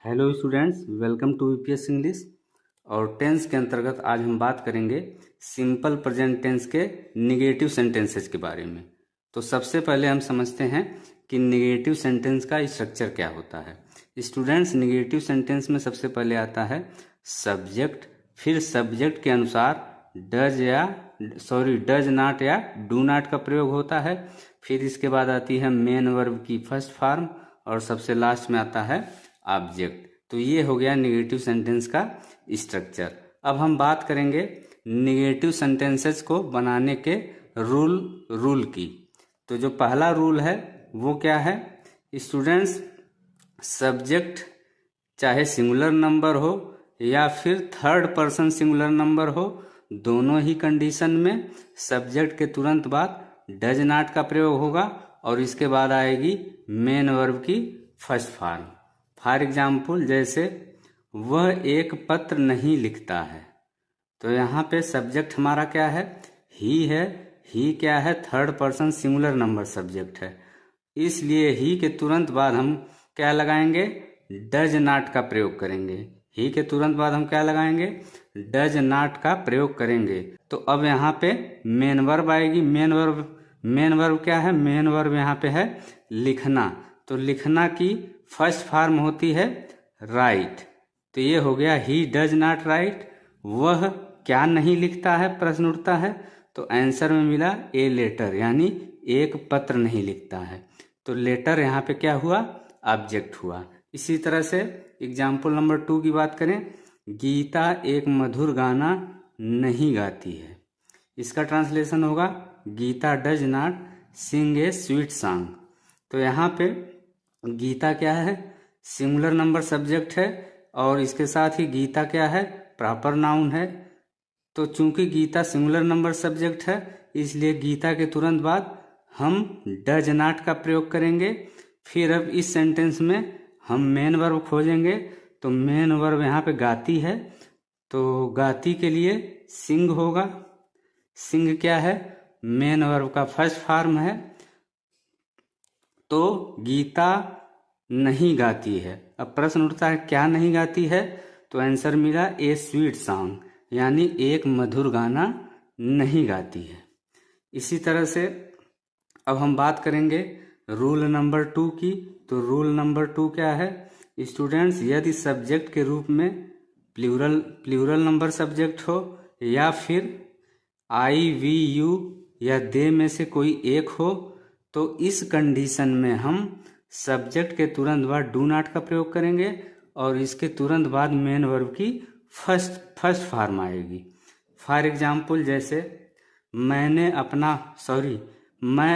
Hello students, welcome to UPS English. और tense के अंतर्गत आज हम बात करेंगे सिंपल प्रेजेंट टेंस के निगेटिव सेंटेंसेस के बारे में। तो सबसे पहले हम समझते हैं कि निगेटिव सेंटेंस का स्ट्रक्चर क्या होता है। स्टूडेंट्स, निगेटिव सेंटेंस में सबसे पहले आता है सब्जेक्ट, फिर सब्जेक्ट के अनुसार डज नॉट या डू नॉट का प्रयोग होता है। फिर इसके बाद आती है मेन वर्ब की फर्स्ट फॉर्म और सबसे लास्ट में आता है ऑब्जेक्ट। तो ये हो गया निगेटिव सेंटेंस का स्ट्रक्चर। अब हम बात करेंगे निगेटिव सेंटेंसेस को बनाने के रूल की। तो जो पहला रूल है वो क्या है स्टूडेंट्स, सब्जेक्ट चाहे सिंगुलर नंबर हो या फिर थर्ड पर्सन सिंगुलर नंबर हो, दोनों ही कंडीशन में सब्जेक्ट के तुरंत बाद डज नॉट का प्रयोग होगा और इसके बाद आएगी मेन वर्ब की फर्स्ट फॉर्म। फॉर एग्जाम्पल, जैसे वह एक पत्र नहीं लिखता है, तो यहाँ पे सब्जेक्ट हमारा क्या है, ही है। ही क्या है, third person singular number subject है, इसलिए ही के तुरंत बाद हम क्या लगाएंगे, डज नॉट का प्रयोग करेंगे। ही के तुरंत बाद हम क्या लगाएंगे, डज नॉट का प्रयोग करेंगे। तो अब यहाँ पे मेन वर्ब आएगी। मेन वर्ब क्या है, मेन वर्ब यहाँ पे है लिखना। तो लिखना की फर्स्ट फॉर्म होती है राइट। तो ये हो गया ही डज नॉट राइट। वह क्या नहीं लिखता है, प्रश्न उठता है, तो आंसर में मिला ए लेटर, यानी एक पत्र नहीं लिखता है। तो लेटर यहाँ पे क्या हुआ, ऑब्जेक्ट हुआ। इसी तरह से एग्जाम्पल नंबर 2 की बात करें, गीता एक मधुर गाना नहीं गाती है। इसका ट्रांसलेशन होगा Geeta does not sing a sweet song. तो यहाँ पे गीता क्या है, सिंगुलर नंबर सब्जेक्ट है और इसके साथ ही गीता क्या है, प्रॉपर नाउन है। तो चूंकि गीता सिंगुलर नंबर सब्जेक्ट है, इसलिए गीता के तुरंत बाद हम डज नॉट का प्रयोग करेंगे। फिर अब इस सेंटेंस में हम मेन वर्ब खोजेंगे। तो मेन वर्ब यहाँ पे गाती है, तो गाती के लिए सिंग होगा। सिंग क्या है, मेन वर्ब का फर्स्ट फॉर्म है। तो गीता नहीं गाती है। अब प्रश्न उठता है क्या नहीं गाती है, तो आंसर मिला ए स्वीट सॉन्ग, यानी एक मधुर गाना नहीं गाती है। इसी तरह से अब हम बात करेंगे रूल नंबर 2 की। तो रूल नंबर 2 क्या है स्टूडेंट्स, यदि सब्जेक्ट के रूप में प्लूरल नंबर सब्जेक्ट हो या फिर आई वी यू या दे में से कोई एक हो, तो इस कंडीशन में हम सब्जेक्ट के तुरंत बाद डू नॉट का प्रयोग करेंगे और इसके तुरंत बाद मेन वर्ब की फर्स्ट फॉर्म आएगी। फॉर एग्जाम्पल, जैसे मैं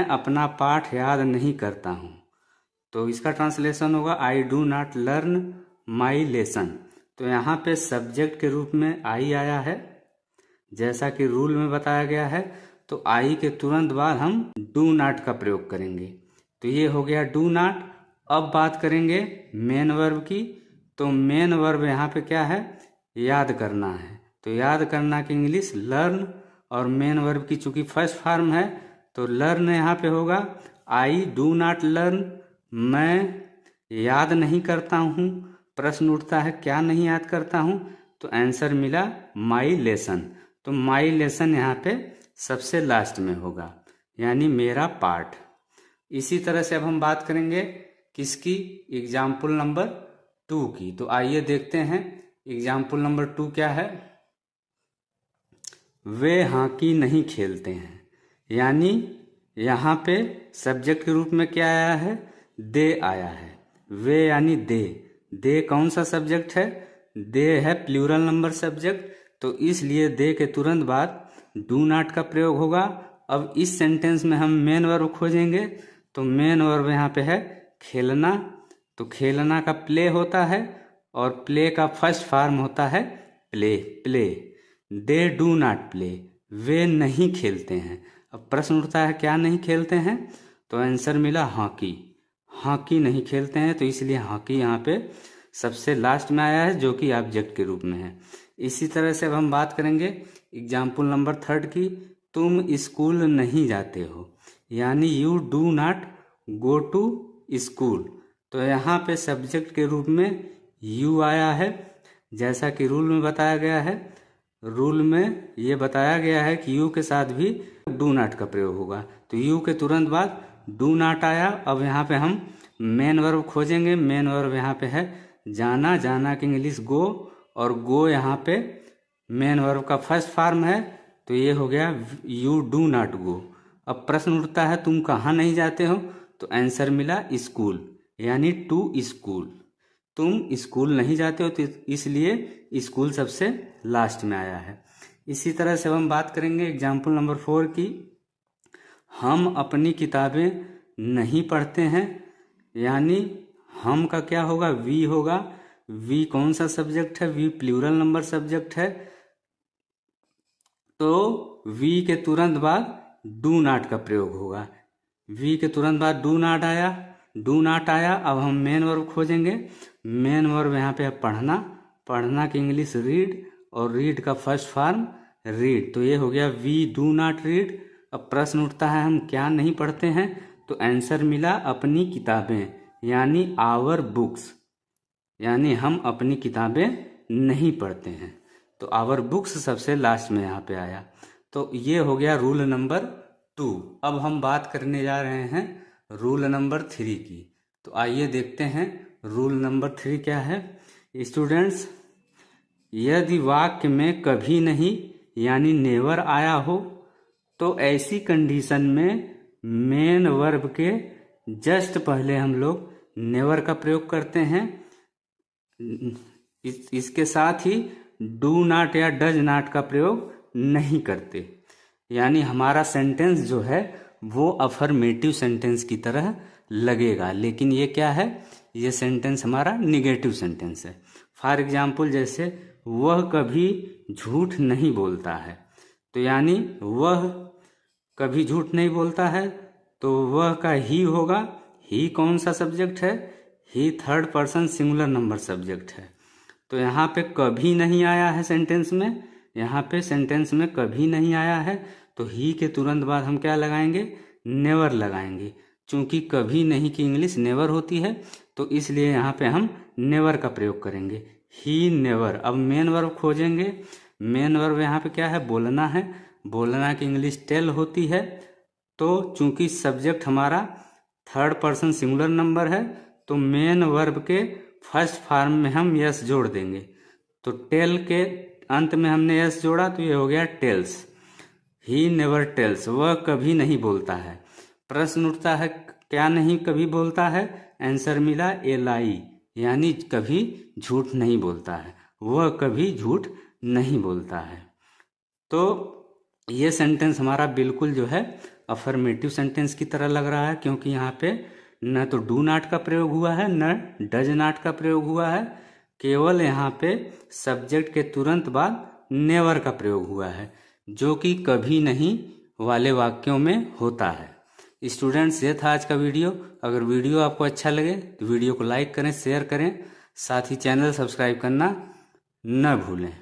अपना पाठ याद नहीं करता हूँ, तो इसका ट्रांसलेशन होगा I do not learn my lesson. तो यहाँ पे सब्जेक्ट के रूप में आई आया है, जैसा कि रूल में बताया गया है। तो आई के तुरंत बाद हम डू नॉट का प्रयोग करेंगे। तो ये हो गया डू नॉट। अब बात करेंगे मेन वर्ब की। तो मेन वर्ब यहाँ पे क्या है, याद करना है। तो याद करना की इंग्लिश लर्न, और मेन वर्ब की चूंकि फर्स्ट फॉर्म है तो लर्न यहाँ पे होगा आई डू नॉट लर्न। मैं याद नहीं करता हूँ। प्रश्न उठता है क्या नहीं याद करता हूँ, तो आंसर मिला माई लेसन। तो माई लेसन यहाँ पे सबसे लास्ट में होगा, यानी मेरा पाठ। इसी तरह से अब हम बात करेंगे किसकी, एग्जाम्पल नंबर 2 की। तो आइए देखते हैं एग्जाम्पल नंबर 2 क्या है। वे हॉकी नहीं खेलते हैं, यानी यहाँ पे सब्जेक्ट के रूप में क्या आया है, दे आया है। वे यानी दे कौन सा सब्जेक्ट है, दे है प्लूरल नंबर सब्जेक्ट। तो इसलिए दे के तुरंत बाद डू नॉट का प्रयोग होगा। अब इस सेंटेंस में हम मेन वर्ब खोजेंगे। तो मेन वर्ब यहाँ पे है खेलना। तो खेलना का प्ले होता है और प्ले का फर्स्ट फॉर्म होता है play. They do not play, वे नहीं खेलते हैं। अब प्रश्न उठता है क्या नहीं खेलते हैं, तो आंसर मिला हॉकी नहीं खेलते हैं। तो इसलिए हॉकी यहाँ पे सबसे लास्ट में आया है, जो कि ऑब्जेक्ट के रूप में है। इसी तरह से अब हम बात करेंगे एग्जाम्पल नंबर 3 की। तुम स्कूल नहीं जाते हो, यानी you do not go to school. तो यहाँ पे सब्जेक्ट के रूप में यू आया है। जैसा कि रूल में बताया गया है, रूल में ये बताया गया है कि यू के साथ भी डू नॉट का प्रयोग होगा। तो यू के तुरंत बाद डू नॉट आया। अब यहाँ पे हम मेन वर्ब खोजेंगे। मेन वर्ब यहाँ पे है जाना, जाना की इंग्लिश गो, और गो यहाँ पे मेन वर्ब का फर्स्ट फॉर्म है, तो ये हो गया यू डू नॉट गो। अब प्रश्न उठता है तुम कहाँ नहीं जाते हो, तो आंसर मिला स्कूल, यानी टू स्कूल। तुम स्कूल नहीं जाते हो, तो इसलिए स्कूल सबसे लास्ट में आया है। इसी तरह से हम बात करेंगे एग्जाम्पल नंबर 4 की। हम अपनी किताबें नहीं पढ़ते हैं, यानी हम का क्या होगा, वी होगा। वी कौन सा सब्जेक्ट है, वी प्लूरल नंबर सब्जेक्ट है, तो वी के तुरंत बाद डू नॉट का प्रयोग होगा। वी के तुरंत बाद डू नॉट आया, डू नॉट आया। अब हम मेन वर्ब खोजेंगे। मेन वर्ब यहाँ पे है पढ़ना, पढ़ना की इंग्लिश रीड, और रीड का फर्स्ट फॉर्म रीड, तो ये हो गया वी डू नॉट रीड। अब प्रश्न उठता है हम क्या नहीं पढ़ते हैं, तो आंसर मिला अपनी किताबें, यानी आवर बुक्स, यानी हम अपनी किताबें नहीं पढ़ते हैं, तो आवर बुक्स सबसे लास्ट में यहाँ पे आया। तो ये हो गया रूल नंबर 2। अब हम बात करने जा रहे हैं रूल नंबर 3 की। तो आइए देखते हैं रूल नंबर 3 क्या है। स्टूडेंट्स, यदि वाक्य में कभी नहीं यानी नेवर आया हो, तो ऐसी कंडीशन में मेन वर्ब के जस्ट पहले हम लोग नेवर का प्रयोग करते हैं। इसके साथ ही डू नॉट या डज नॉट का प्रयोग नहीं करते, यानी हमारा सेंटेंस जो है वो अफर्मेटिव सेंटेंस की तरह लगेगा, लेकिन ये क्या है, ये सेंटेंस हमारा निगेटिव सेंटेंस है। फॉर एग्जाम्पल, जैसे वह कभी झूठ नहीं बोलता है, तो यानी वह कभी झूठ नहीं बोलता है, तो वह का ही होगा। ही कौन सा सब्जेक्ट है, he third person singular number subject है। तो यहाँ पे कभी नहीं आया है सेंटेंस में, यहाँ पे सेंटेंस में कभी नहीं आया है, तो ही के तुरंत बाद हम क्या लगाएंगे, नेवर लगाएंगे। चूंकि कभी नहीं की इंग्लिश नेवर होती है, तो इसलिए यहाँ पे हम नेवर का प्रयोग करेंगे, ही नेवर। अब मेन वर्ब खोजेंगे। मेन वर्ब यहाँ पे क्या है, बोलना है। बोलना की इंग्लिश टेल होती है, तो चूंकि सब्जेक्ट हमारा थर्ड पर्सन सिंगुलर नंबर है, तो मेन वर्ब के फर्स्ट फॉर्म में हम यस जोड़ देंगे। तो टेल के अंत में हमने यस जोड़ा, तो ये हो गया टेल्स। ही नेवर टेल्स, वह कभी नहीं बोलता है। प्रश्न उठता है क्या नहीं कभी बोलता है, आंसर मिला ए लाई, यानी कभी झूठ नहीं बोलता है, वह कभी झूठ नहीं बोलता है। तो ये सेंटेंस हमारा बिल्कुल जो है अफर्मेटिव सेंटेंस की तरह लग रहा है, क्योंकि यहाँ पे न तो डू नॉट का प्रयोग हुआ है, न डज नॉट का प्रयोग हुआ है, केवल यहाँ पे सब्जेक्ट के तुरंत बाद नेवर का प्रयोग हुआ है, जो कि कभी नहीं वाले वाक्यों में होता है। स्टूडेंट्स, ये था आज का वीडियो। अगर वीडियो आपको अच्छा लगे तो वीडियो को लाइक करें, शेयर करें, साथ ही चैनल सब्सक्राइब करना न भूलें।